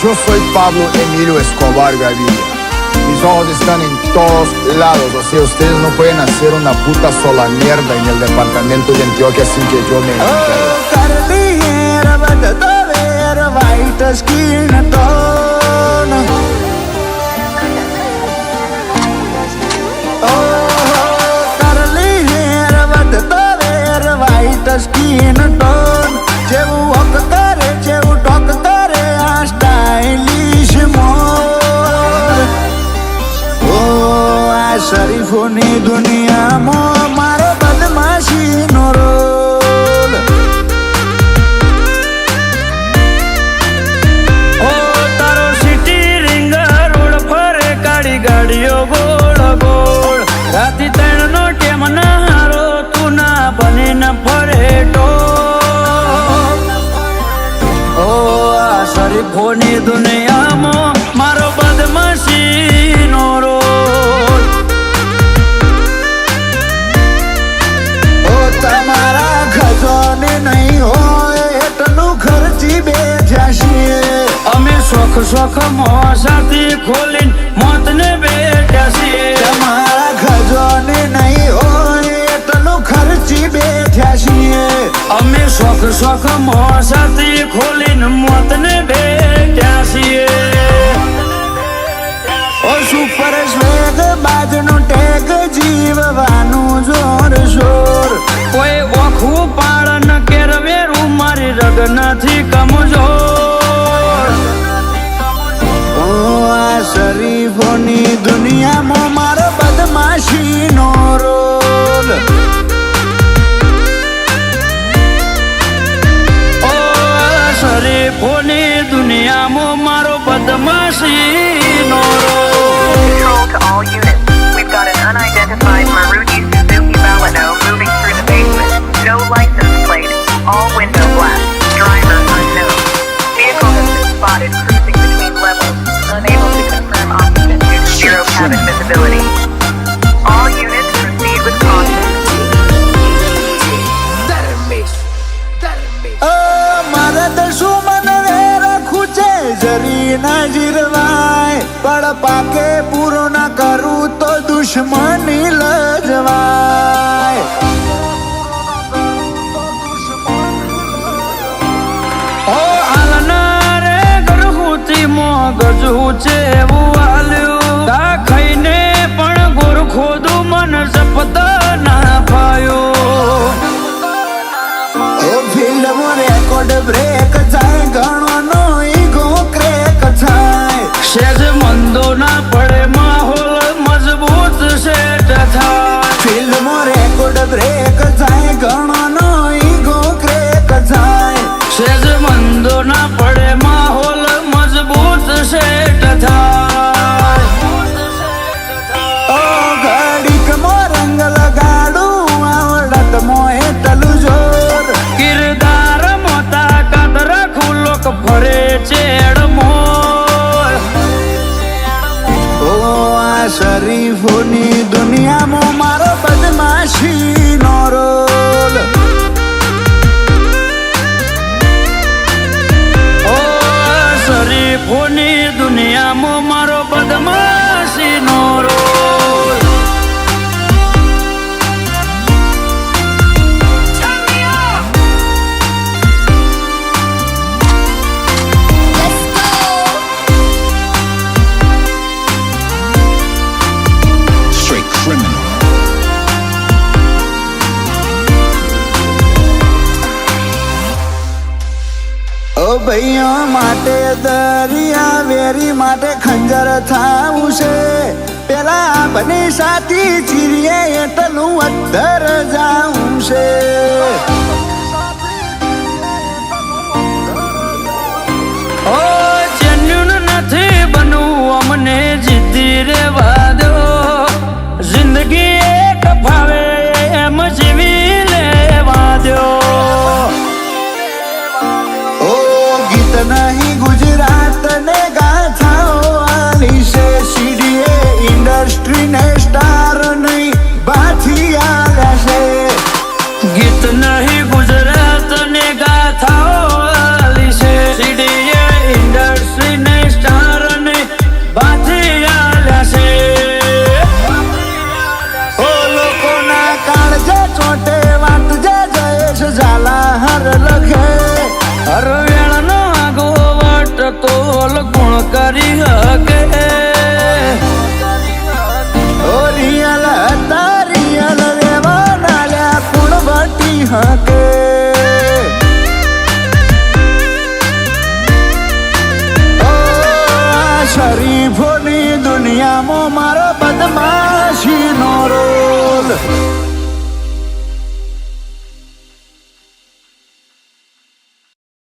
Yo soy Pablo Emilio Escobar Gaviria. Mis ojos están en todos lados. O sea, ustedes no pueden hacer una puta sola mierda en el departamento de Antioquia sin que yo me skin tone જેવું walk કરે જેવું talk કરે આ stylish મોર ઓ આ શરીફોની દુનિયામાં મારો બદમાશીનો role ઓ તારો city ring road ફરે કાળી ગાડીઓ ગોળ ગોળ રાતી ત્રણનો ટેમ ના હારો તું ના બને ન ફરે શરીફોની દુનિયામાં મારો બદમાશીનો રોલ ઓ તમારા ખજાને નહીં હોય એટલું ખર્ચી બેઠ્યા છીએ અમે શોખ શોખ મોસાથી ખોલીને મોતને બેઠ્યા છીએ તમારા ખજાને નહીં હોય એટલું ખર્ચી બેઠ્યા છીએ અમે શોખ શોખ મોસાથી ખોલીને મોતને બેઠ્યા છીએ ઓ સુપર સ્વેગ બાજનો ટેગ જીવવાનું જોર શોર કોઈ ઓખું પાળન કેરવેરું મારી રગ નથી કમજોર ઓ આ શરીફોની દુનિયામાં મારો બદમાશીનો રોલ શરીફોની દુનિયામાં મારો બદમાશીનો Control to all units. We've got an unidentified Maruti Suzuki Baleno moving through the basement. No license plate. All window black. Driver unknown. Vehicle has been spotted cruising between levels. Unable to confirm occupant due to zero cabin visibility. All units proceed with caution. જરી ના જીરવાય પણ પાકે પૂરો ના કરું તો દુશ્મની લજવાય ઓ હાલના રે ગરહુતી મોગજું છે એવું હાલ્યું તા ખાઈને પણ ગોરખોદું મન જપત ના પાયું ઓ ફિલ્મ રેકોર્ડ બ્રેક જાય ઘણો સેજ મંદો ના પડે માહોલ મજબૂત સેટ થાય ફિલ્મો રેકોર્ડ બ્રેક જાય ઘણો ઈગો ક્રેક થાય સેજ મંદો ના પડે માહોલ મજબૂત સેટ થાય ઓ ઘડીક મો રંગ લગાડું આવડત મોએ તલું જોર કિરદાર મોતા કાત રાખું લોક ફરે ચેડ શરીફોની દુનિયામાં મારો બદમાશીનો રોલ ઓ શરીફોની દુનિયામાં મારો બદમાશીનો રોલ ભાઈઓ માટે દરિયા વેરી માટે ખંજર થાવું છે પેલા બની સાથી ચીરીએ એટલું અદ્ધર જાવું છે ઓ જેન્યુન નથી બનવું અમને જીદ્દી રેવા દો જિંદગી એક ભાવે એમ જીવી લેવા દો नहीं गुजरात ने गाथाओं वाली से सीढ़ी इंडस्ट्री ने